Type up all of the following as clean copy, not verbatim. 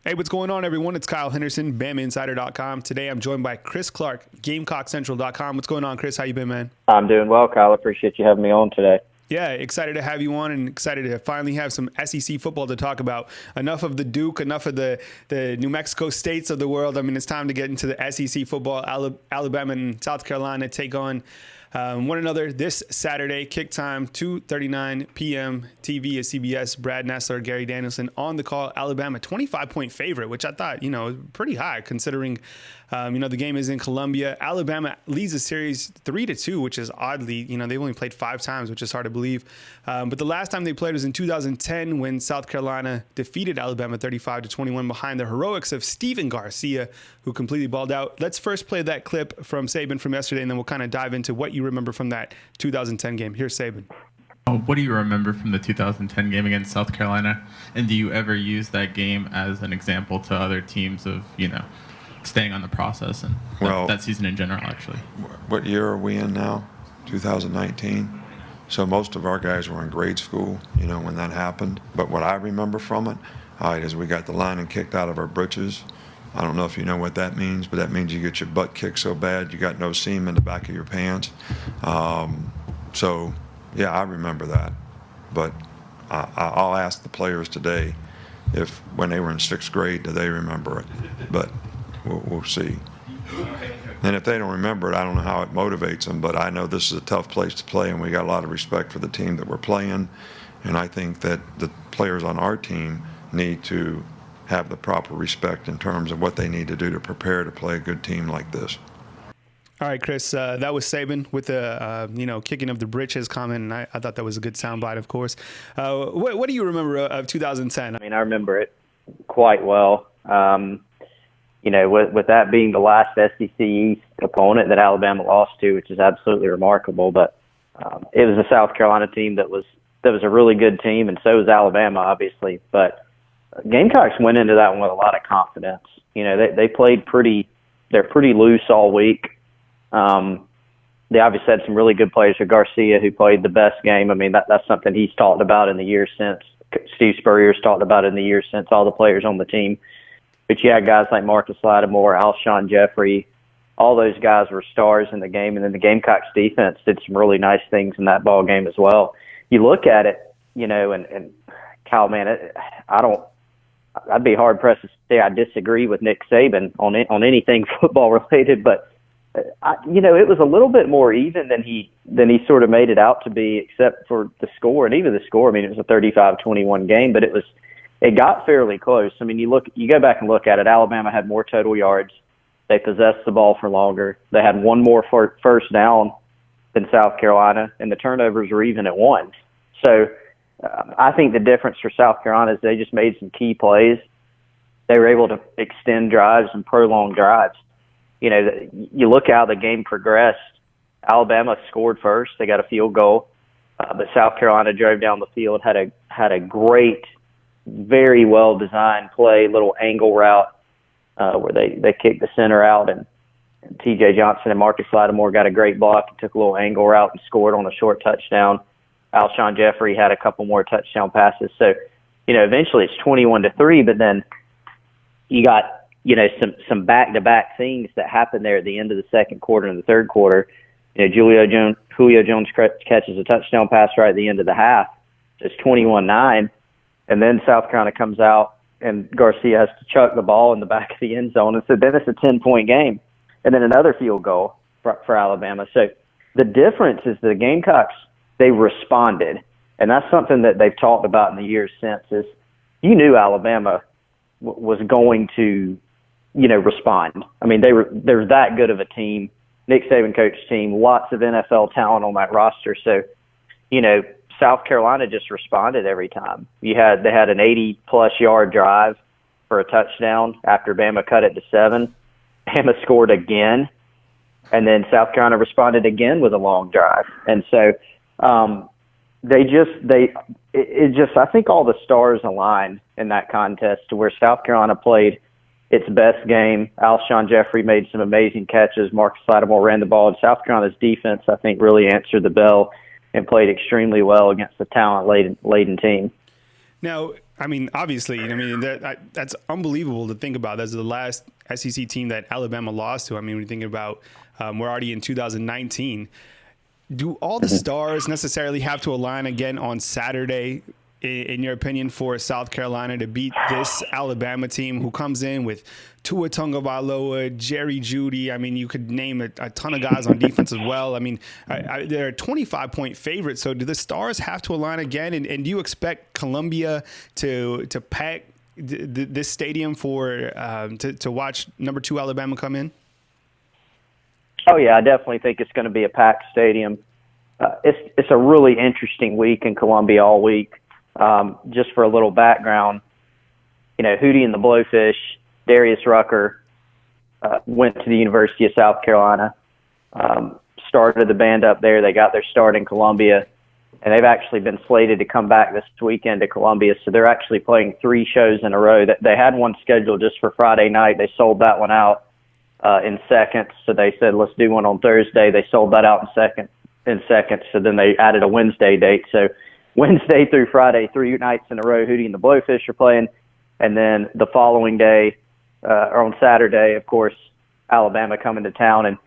Hey, what's going on, everyone? It's Kyle Henderson, BamaInsider.com. Today, I'm joined by Chris Clark, GamecockCentral.com. What's going on, Chris? How you been, man? I'm doing well, Kyle. Appreciate you having me on today. Yeah, excited to have you on and excited to finally have some SEC football to talk about. Enough of the Duke, enough of the New Mexico states of the world. I mean, it's time to get into the SEC football. Alabama and South Carolina take on one another this Saturday. Kick time, 2:39 p.m. TV is CBS. Brad Nessler, Gary Danielson on the call. Alabama, 25-point favorite, which I thought, pretty high considering, the game is in Columbia. Alabama leads the series 3-2, which is oddly, they've only played 5 times, which is hard to believe. But the last time they played was in 2010 when South Carolina defeated Alabama 35-21 behind the heroics of Steven Garcia, who completely balled out. Let's first play that clip from Saban from yesterday, and then we'll kind of dive into what you remember from that 2010 game. Here's Saban. What do you remember from the 2010 game against South Carolina? And do you ever use that game as an example to other teams of, staying on the process and that season in general, actually? What year are we in now? 2019. So most of our guys were in grade school, when that happened. But what I remember from it, is we got the lining kicked out of our britches. I don't know if you know what that means, but that means you get your butt kicked so bad you got no seam in the back of your pants. Yeah, I remember that. But I'll ask the players today if when they were in 6th grade, do they remember it? But we'll see. And if they don't remember it, I don't know how it motivates them, but I know this is a tough place to play, and we got a lot of respect for the team that we're playing. And I think that the players on our team need to have the proper respect in terms of what they need to do to prepare to play a good team like this. All right, Chris, that was Saban with the, kicking of the britches comment, and I thought that was a good soundbite, of course. What do you remember of 2010? I remember it quite well. With that being the last SEC East opponent that Alabama lost to, which is absolutely remarkable, but it was a South Carolina team that was a really good team, and so was Alabama, obviously. But Gamecocks went into that one with a lot of confidence. They played they're pretty loose all week. They obviously had some really good players. Garcia, who played the best game. That's something he's talked about in the years since. Steve Spurrier's talked about in the years since, all the players on the team. But you had guys like Marcus Lattimore, Alshon Jeffrey. All those guys were stars in the game. And then the Gamecocks defense did some really nice things in that ball game as well. You look at it, and Kyle, man, I'd be hard pressed to say I disagree with Nick Saban on anything football related, but it was a little bit more even than he sort of made it out to be, except for the score. And even the score, it was a 35-21 game, but it got fairly close. You go back and look at it. Alabama had more total yards. They possessed the ball for longer. They had one more first down than South Carolina, and the turnovers were even at 1. So I think the difference for South Carolina is they just made some key plays. They were able to extend drives and prolong drives. You look how the game progressed. Alabama scored first. They got a field goal. But South Carolina drove down the field, had a great, very well-designed play, little angle route where they kicked the center out, and T.J. Johnson and Marcus Lattimore got a great block and took a little angle route and scored on a short touchdown. Alshon Jeffrey had a couple more touchdown passes. So, eventually it's 21-3, but then you got, some back-to-back things that happened there at the end of the second quarter and the third quarter. Julio Jones catches a touchdown pass right at the end of the half. It's 21-9. And then South Carolina comes out, and Garcia has to chuck the ball in the back of the end zone. And so then it's a 10-point game. And then another field goal for Alabama. So the difference is the Gamecocks, they responded. And that's something that they've talked about in the years since is you knew Alabama was going to, respond. They're that good of a team. Nick Saban coached team, lots of NFL talent on that roster. So, South Carolina just responded every time. They had an 80-plus yard drive for a touchdown after Bama cut it to 7. Bama scored again, and then South Carolina responded again with a long drive. And so I think all the stars aligned in that contest to where South Carolina played its best game. Alshon Jeffrey made some amazing catches. Marcus Lattimore ran the ball. And South Carolina's defense, I think, really answered the bell and played extremely well against the talent-laden team. Now, I mean, obviously, I mean, that's unbelievable to think about. That's the last SEC team that Alabama lost to. I mean, when you think about, we're already in 2019. Do all the stars necessarily have to align again on Saturday, in your opinion, for South Carolina to beat this Alabama team who comes in with Tua Tagovailoa, Jerry Jeudy? I mean, you could name a ton of guys on defense as well. I mean, they're a 25-point favorite. So do the stars have to align again? And do you expect Columbia to pack this stadium for to watch number 2 Alabama come in? Oh, yeah, I definitely think it's going to be a packed stadium. It's a really interesting week in Columbia all week. Just for a little background, Hootie and the Blowfish, Darius Rucker, went to the University of South Carolina, started the band up there. They got their start in Columbia, and they've actually been slated to come back this weekend to Columbia. So they're actually playing 3 shows in a row. They had one scheduled just for Friday night. They sold that one out in seconds. So they said, let's do one on Thursday. They sold that out in seconds. So then they added a Wednesday date. So Wednesday through Friday, 3 nights in a row, Hootie and the Blowfish are playing. And then the following day, or on Saturday, of course, Alabama coming to town. And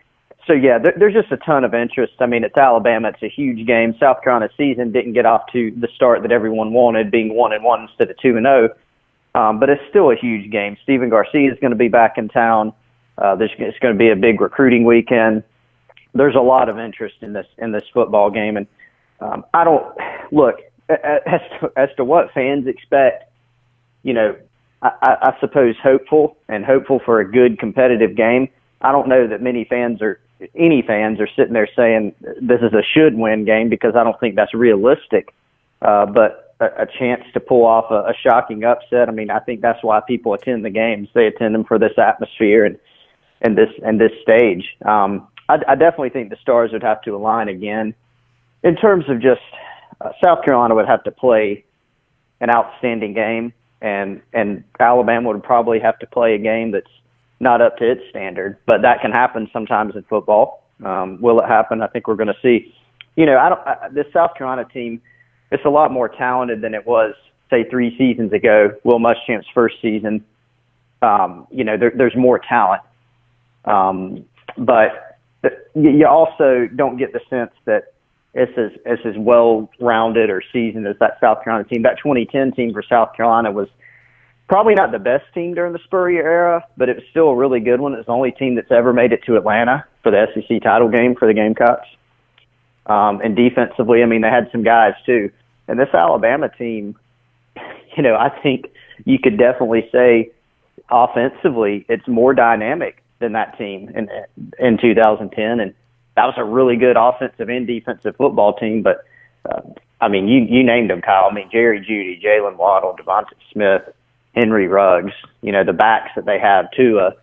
so, yeah, there's just a ton of interest. I mean, it's Alabama. It's a huge game. South Carolina's season didn't get off to the start that everyone wanted, being 1-1 instead of 2-0. But it's still a huge game. Stephen Garcia is going to be back in town. It's going to be a big recruiting weekend. There's a lot of interest in this football game. And I don't look as to what fans expect. I suppose hopeful for a good competitive game. I don't know that any fans are sitting there saying this is a should-win game, because I don't think that's realistic. But a chance to pull off a shocking upset. I mean, I think that's why people attend the games. They attend them for this atmosphere and this stage. I definitely think the stars would have to align again. In terms of just South Carolina would have to play an outstanding game, and Alabama would probably have to play a game that's not up to its standard. But that can happen sometimes in football. Will it happen? I think we're going to see. This South Carolina team, it's a lot more talented than it was, say, 3 seasons ago. Will Muschamp's first season. There's more talent. But you also don't get the sense that it's as well-rounded or seasoned as that South Carolina team. That 2010 team for South Carolina was probably not the best team during the Spurrier era, but it was still a really good one. It's the only team that's ever made it to Atlanta for the SEC title game for the Gamecocks. And defensively, I mean, they had some guys too. And this Alabama team, I think you could definitely say offensively it's more dynamic than that team in 2010. And that was a really good offensive and defensive football team. But, you named them, Kyle. I mean, Jerry Jeudy, Jalen Waddle, Devontae Smith, Henry Ruggs, the backs that they have, Tua.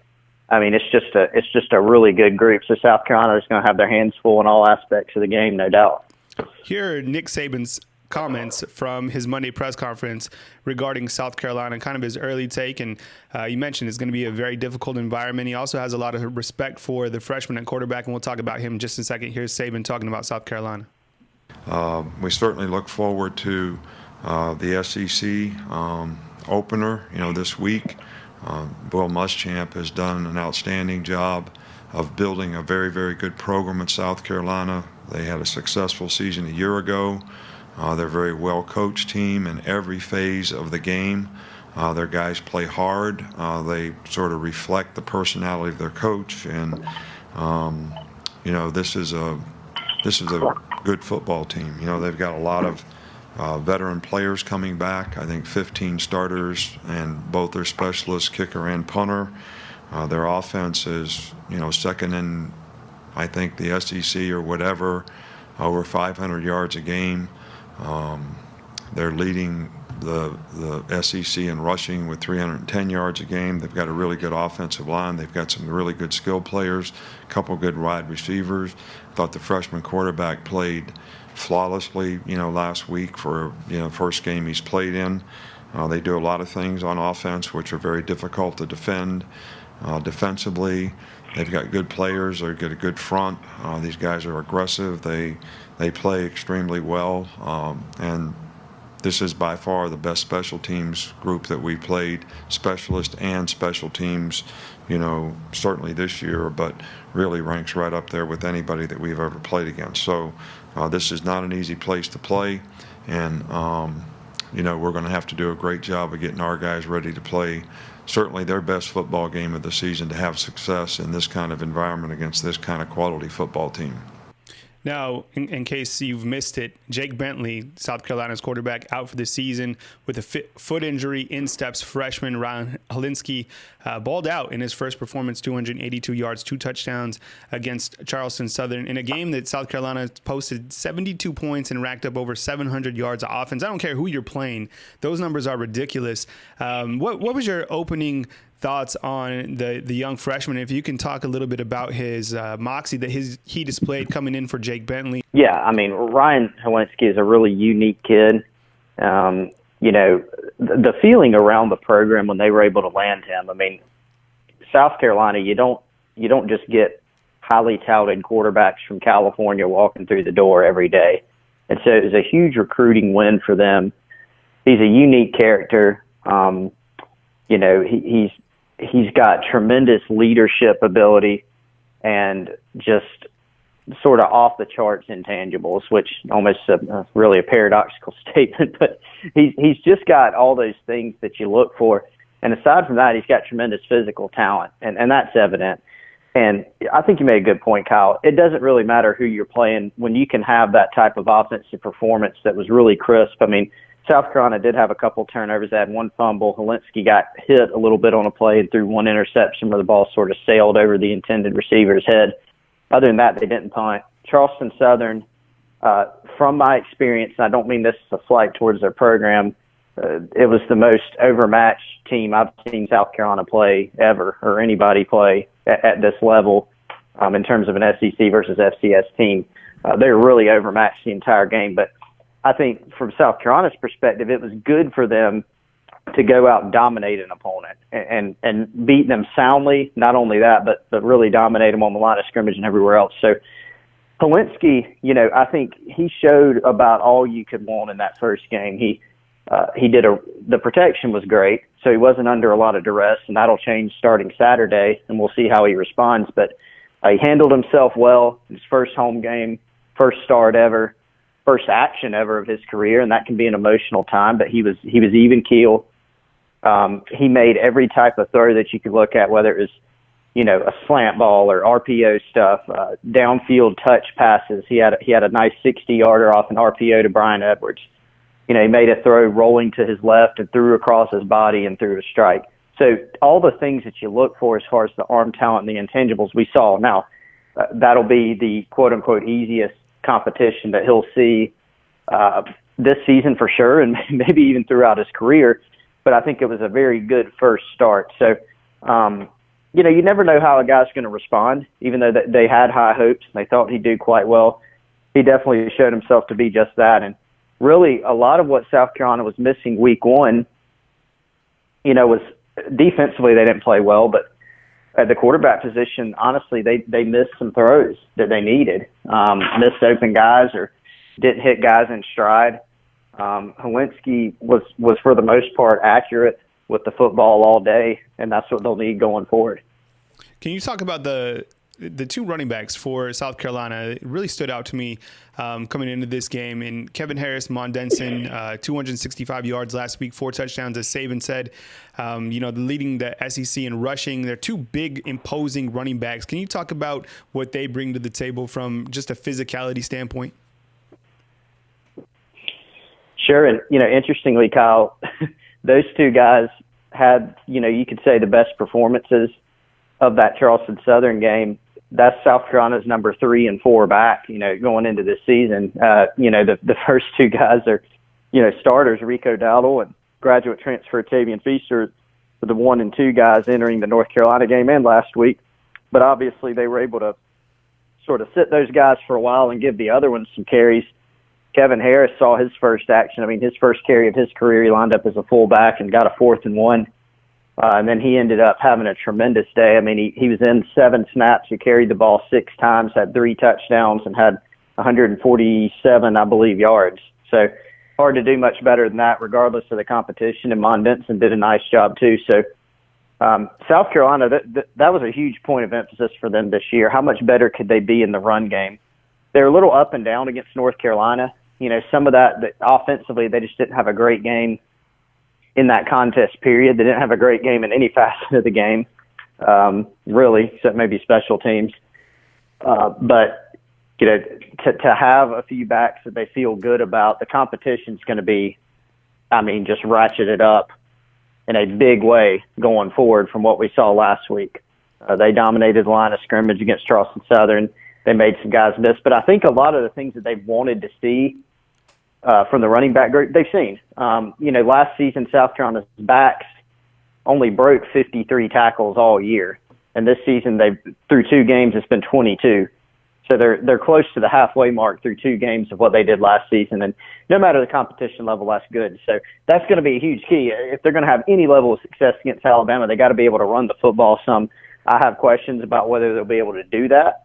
I mean, it's just a really good group. So South Carolina is going to have their hands full in all aspects of the game, no doubt. Here are Nick Saban's comments from his Monday press conference regarding South Carolina, kind of his early take. And you mentioned it's going to be a very difficult environment. He also has a lot of respect for the freshman at quarterback, and we'll talk about him in just a second. Here's Saban talking about South Carolina. We certainly look forward to the SEC opener, this week. Will Muschamp has done an outstanding job of building a very, very good program in South Carolina. They had a successful season a year ago. They're a very well-coached team in every phase of the game. Their guys play hard. They sort of reflect the personality of their coach, and this is a good football team. They've got a lot of veteran players coming back. I think 15 starters, and both their specialists, kicker and punter. Their offense is, second in, I think, the SEC or whatever, over 500 yards a game. They're leading the SEC in rushing with 310 yards a game. They've got a really good offensive line. They've got some really good skill players, a couple good wide receivers. Thought the freshman quarterback played flawlessly, last week for, first game he's played in. They do a lot of things on offense which are very difficult to defend. Defensively, they've got good players. They've got a good front. These guys are aggressive. They play extremely well. And This is by far the best special teams group that we played, specialist and special teams, certainly this year, but really ranks right up there with anybody that we've ever played against. So this is not an easy place to play, and we're going to have to do a great job of getting our guys ready to play certainly their best football game of the season to have success in this kind of environment against this kind of quality football team. Now, in case you've missed it, Jake Bentley, South Carolina's quarterback, out for the season with a foot injury. In steps freshman Ryan Holinsky, balled out in his first performance, 282 yards, 2 touchdowns against Charleston Southern in a game that South Carolina posted 72 points and racked up over 700 yards of offense. I don't care who you're playing. Those numbers are ridiculous. What was your opening thoughts on the young freshman? If you can talk a little bit about his moxie that he displayed coming in for Jake Bentley. Yeah, I mean, Ryan Holinsky is a really unique kid. The feeling around the program when they were able to land him, I mean, South Carolina, you don't just get highly touted quarterbacks from California walking through the door every day. And so it was a huge recruiting win for them. He's a unique character. He's got tremendous leadership ability and just sort of off the charts intangibles, which almost really a paradoxical statement, but he's just got all those things that you look for. And aside from that, he's got tremendous physical talent, and that's evident. And I think you made a good point, Kyle. It doesn't really matter who you're playing when you can have that type of offensive performance that was really crisp. I mean, South Carolina did have a couple turnovers. They had one fumble. Holinsky got hit a little bit on a play and threw one interception where the ball sort of sailed over the intended receiver's head. Other than that, they didn't punt. Charleston Southern, from my experience, and I don't mean this as a slight towards their program, it was the most overmatched team I've seen South Carolina play ever, or anybody play at this level in terms of an SEC versus FCS team. They were really overmatched the entire game, but I think from South Carolina's perspective, it was good for them to go out and dominate an opponent and beat them soundly. Not only that, but really dominate them on the line of scrimmage and everywhere else. So Holinsky, I think he showed about all you could want in that first game. The protection was great, so he wasn't under a lot of duress, and that'll change starting Saturday, and we'll see how he responds. But he handled himself well. His first home game, first start ever. First action ever of his career, and that can be an emotional time, but he was even keel. He made every type of throw that you could look at, whether it was, a slant ball or RPO stuff, downfield touch passes. He had a nice 60-yarder off an RPO to Brian Edwards. He made a throw rolling to his left and threw across his body and threw a strike. So all the things that you look for as far as the arm talent and the intangibles we saw. Now, that'll be the quote-unquote easiest competition that he'll see this season for sure, and maybe even throughout his career. But I think it was a very good first start. So, you never know how a guy's going to respond, even though they had high hopes and they thought he'd do quite well. He definitely showed himself to be just that. And really, a lot of what South Carolina was missing week one, was defensively they didn't play well, but at the quarterback position, honestly, they missed some throws that they needed. Missed open guys or didn't hit guys in stride. Holinsky was for the most part accurate with the football all day, and that's what they'll need going forward. Can you talk about the two running backs for South Carolina? It really stood out to me coming into this game. And Kevin Harris, Denson, 265 yards last week, 4 touchdowns, as Saban said. Leading the SEC in rushing. They're two big, imposing running backs. Can you talk about what they bring to the table from just a physicality standpoint? Sure. And, interestingly, Kyle, those two guys had, you could say the best performances of that Charleston Southern game. That's South Carolina's number 3 and 4 back, going into this season. The first two guys are, starters, Rico Dowdle and graduate transfer Tavian Feaster, the 1 and 2 guys entering the North Carolina game and last week. But obviously they were able to sort of sit those guys for a while and give the other ones some carries. Kevin Harris saw his first action. I mean, his first carry of his career, he lined up as a fullback and got a 4th and 1. And then he ended up having a tremendous day. I mean, he was in 7 snaps. He carried the ball 6 times, had 3 touchdowns, and had 147, I believe, yards. So hard to do much better than that, regardless of the competition. And Mon Denson did a nice job too. So South Carolina, that was a huge point of emphasis for them this year. How much better could they be in the run game? They're a little up and down against North Carolina. Some of that offensively, they just didn't have a great game in that contest period. They didn't have a great game in any facet of the game, really, except maybe special teams. But to have a few backs that they feel good about, the competition's going to be, just ratcheted up in a big way going forward from what we saw last week. They dominated the line of scrimmage against Charleston Southern. They made some guys miss. But I think a lot of the things that they've wanted to see from the running back group, they've seen. Last season, South Carolina's backs only broke 53 tackles all year. And this season, through 2 games, it's been 22. So they're close to the halfway mark through 2 games of what they did last season. And no matter the competition level, that's good. So that's going to be a huge key. If they're going to have any level of success against Alabama, they got to be able to run the football some. I have questions about whether they'll be able to do that.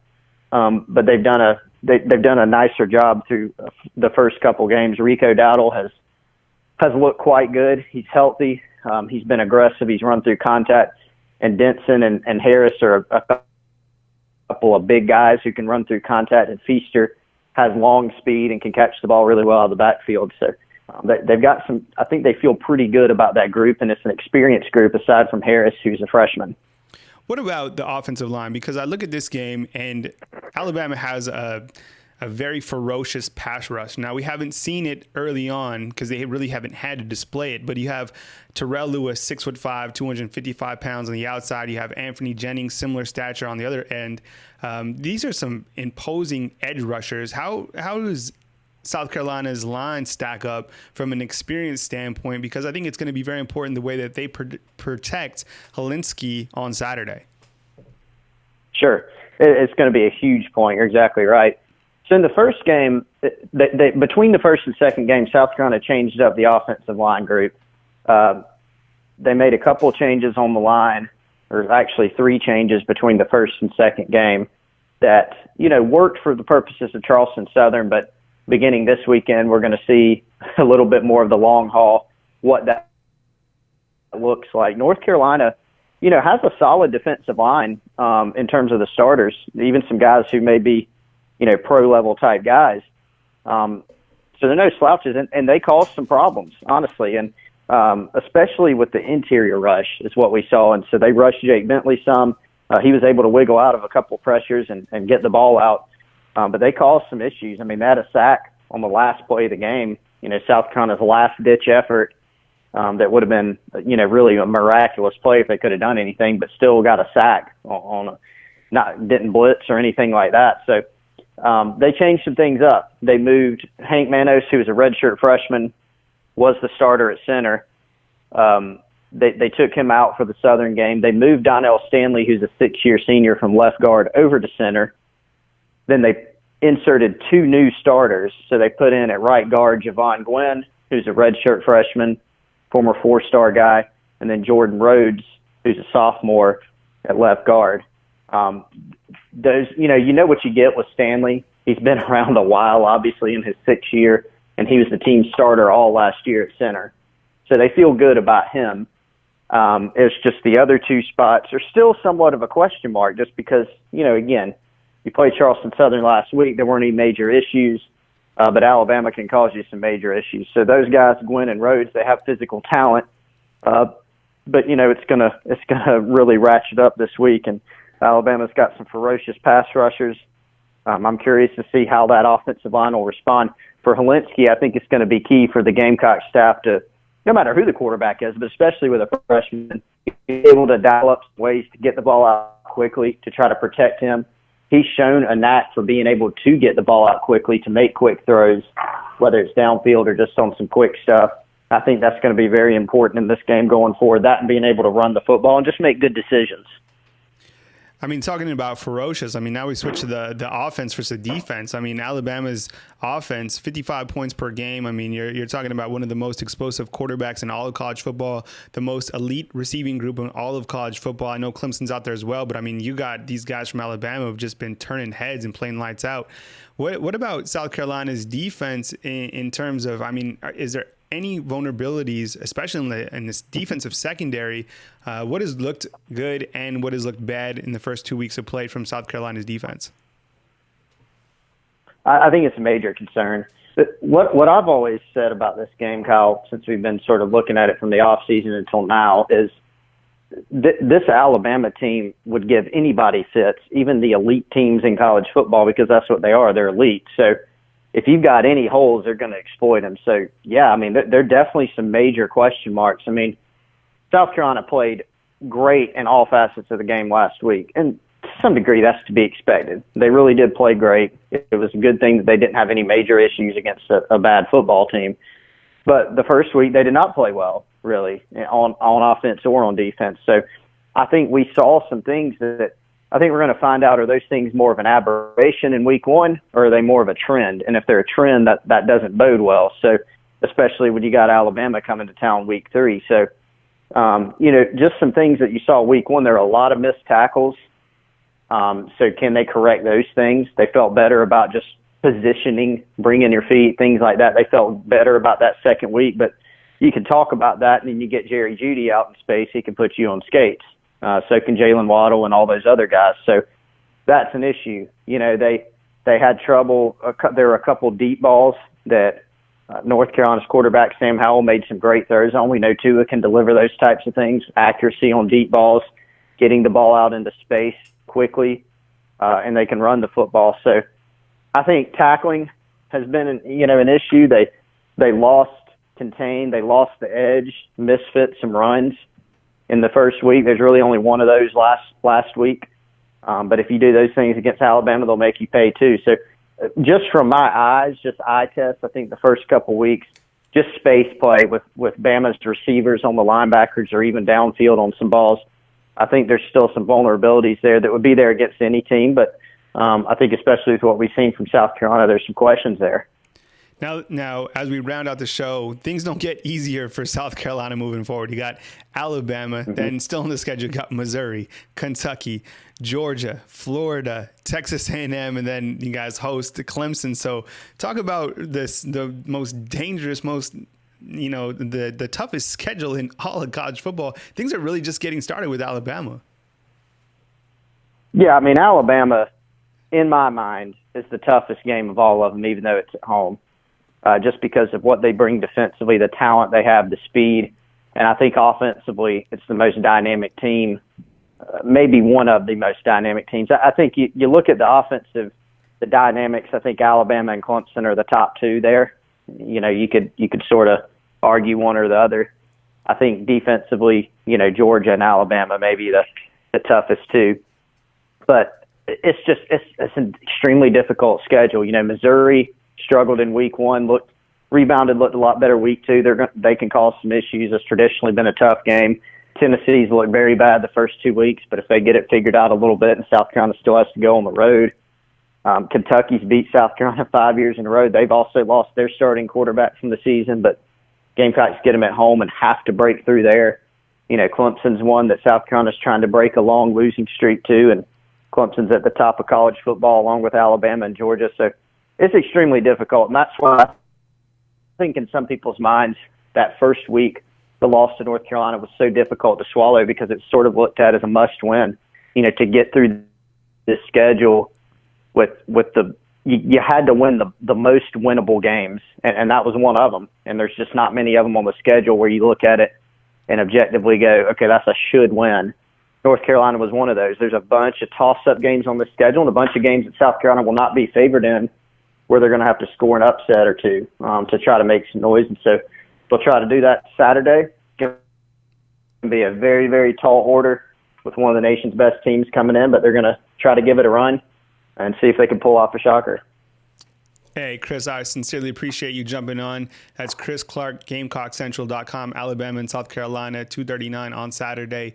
But they've done a nicer job through the first couple games. Rico Dowdle has looked quite good. He's healthy. He's been aggressive. He's run through contact. And Denson and Harris are a couple of big guys who can run through contact. And Feaster has long speed and can catch the ball really well out of the backfield. So they've got some. I think they feel pretty good about that group, and it's an experienced group aside from Harris, who's a freshman. What about the offensive line? Because I look at this game, and Alabama has a very ferocious pass rush. Now, we haven't seen it early on because they really haven't had to display it, but you have Terrell Lewis, 6'5", 255 pounds on the outside. You have Anthony Jennings, similar stature on the other end. These are some imposing edge rushers. How does South Carolina's line stack up from an experience standpoint? Because I think it's going to be very important the way that they protect Helinski on Saturday. Sure. It's going to be a huge point. You're exactly right. So in the first game, between the first and second game, South Carolina changed up the offensive line group. They made a couple changes on the line, or actually 3 changes between the first and second game that, worked for the purposes of Charleston Southern, but beginning this weekend, we're going to see a little bit more of the long haul, what that looks like. North Carolina, has a solid defensive line in terms of the starters, even some guys who may be, pro-level type guys. So they're no slouches, and they caused some problems, honestly, and especially with the interior rush is what we saw. And so they rushed Jake Bentley some. He was able to wiggle out of a couple pressures and get the ball out. But they caused some issues. They had a sack on the last play of the game. South Carolina's last-ditch effort that would have been, really a miraculous play if they could have done anything, but still got a sack didn't blitz or anything like that. So they changed some things up. They moved Hank Manos, who was a redshirt freshman, was the starter at center. They took him out for the Southern game. They moved Donnell Stanley, who's a 6-year senior, from left guard over to center. Then they inserted 2 new starters. So they put in at right guard Javon Gwynn, who's a redshirt freshman, former 4-star guy, and then Jordan Rhodes, who's a sophomore, at left guard. Those, what you get with Stanley. He's been around a while, obviously, in his 6th year, and he was the team starter all last year at center. So they feel good about him. It's just the other 2 spots are still somewhat of a question mark just because, again, you played Charleston Southern last week. There weren't any major issues, but Alabama can cause you some major issues. So those guys, Gwynn and Rhodes, they have physical talent, but it's gonna really ratchet up this week. And Alabama's got some ferocious pass rushers. I'm curious to see how that offensive line will respond. For Helinski, I think it's going to be key for the Gamecock staff to, no matter who the quarterback is, but especially with a freshman, be able to dial up some ways to get the ball out quickly to try to protect him. He's shown a knack for being able to get the ball out quickly, to make quick throws, whether it's downfield or just on some quick stuff. I think that's going to be very important in this game going forward, that and being able to run the football and just make good decisions. I mean, talking about ferocious, I mean, now we switch to the offense versus the defense. I mean, Alabama's offense, 55 points per game. I mean, you're talking about one of the most explosive quarterbacks in all of college football, the most elite receiving group in all of college football. I know Clemson's out there as well, but I mean, you got these guys from Alabama who've just been turning heads and playing lights out. What about South Carolina's defense in terms of, I mean, is there any vulnerabilities, especially in this defensive secondary? What has looked good and what has looked bad in the first 2 weeks of play from South Carolina's defense? I think it's a major concern. What I've always said about this game, Kyle, since we've been sort of looking at it from the offseason until now, is this Alabama team would give anybody fits, even the elite teams in college football, because that's what they are. They're elite. So if you've got any holes, they're going to exploit them. So, yeah, I mean, there are definitely some major question marks. I mean, South Carolina played great in all facets of the game last week, and to some degree that's to be expected. They really did play great. It was a good thing that they didn't have any major issues against a bad football team. But the first week they did not play well, really, on offense or on defense. So I think we saw some things that I think we're going to find out, are those things more of an aberration in week one, or are they more of a trend? And if they're a trend, that doesn't bode well. So especially when you got Alabama coming to town week 3. So, just some things that you saw week 1, there are a lot of missed tackles. So can they correct those things? They felt better about just positioning, bringing your feet, things like that. They felt better about that second week, but you can talk about that, and then you get Jerry Jeudy out in space. He can put you on skates. So can Jalen Waddle and all those other guys. So that's an issue. They had trouble. There were a couple deep balls that North Carolina's quarterback, Sam Howell, made some great throws on. We know Tua can deliver those types of things, accuracy on deep balls, getting the ball out into space quickly, and they can run the football. So I think tackling has been an issue. They lost contain, they lost the edge, misfit some runs in the first week. There's really only one of those last week. But if you do those things against Alabama, they'll make you pay too. So just from my eyes, just eye test, I think the first couple weeks, just space play with Bama's receivers on the linebackers or even downfield on some balls. I think there's still some vulnerabilities there that would be there against any team. But I think especially with what we've seen from South Carolina, there's some questions there. Now, as we round out the show, things don't get easier for South Carolina moving forward. You got Alabama, then still on the schedule, you got Missouri, Kentucky, Georgia, Florida, Texas A&M, and then you guys host Clemson. So talk about the most dangerous, the toughest schedule in all of college football. Things are really just getting started with Alabama. Yeah, I mean, Alabama, in my mind, is the toughest game of all of them, even though it's at home. Just because of what they bring defensively, the talent they have, the speed. And I think offensively, it's the most dynamic team, maybe one of the most dynamic teams. I think you look at the dynamics, I think Alabama and Clemson are the top two there. You could sort of argue one or the other. I think defensively, Georgia and Alabama may be the toughest two. But it's an extremely difficult schedule. Missouri struggled in week 1, looked a lot better week 2. They can cause some issues. It's traditionally been a tough game. Tennessee's looked very bad the first 2 weeks, but if they get it figured out a little bit, and South Carolina still has to go on the road. Kentucky's beat South Carolina 5 years in a row. They've also lost their starting quarterback from the season, but Gamecocks get them at home and have to break through there. Clemson's one that South Carolina's trying to break a long losing streak to, and Clemson's at the top of college football along with Alabama and Georgia. So it's extremely difficult, and that's why I think in some people's minds that first week, the loss to North Carolina was so difficult to swallow because it's sort of looked at as a must-win. To get through this schedule you had to win the most winnable games, and that was one of them. And there's just not many of them on the schedule where you look at it and objectively go, okay, that's a should win. North Carolina was one of those. There's a bunch of toss-up games on the schedule and a bunch of games that South Carolina will not be favored in, where they're going to have to score an upset or two to try to make some noise. And so they'll try to do that Saturday. It's going to be a very, very tall order with one of the nation's best teams coming in, but they're going to try to give it a run and see if they can pull off a shocker. Hey, Chris, I sincerely appreciate you jumping on. That's Chris Clark, GamecockCentral.com, Alabama and South Carolina, 2:39 on Saturday.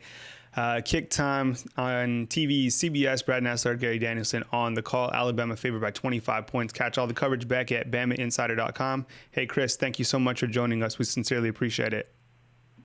Kick time on TV, CBS, Brad Nessler, Gary Danielson on The Call. Alabama favored by 25 points. Catch all the coverage back at BamaInsider.com. Hey, Chris, thank you so much for joining us. We sincerely appreciate it.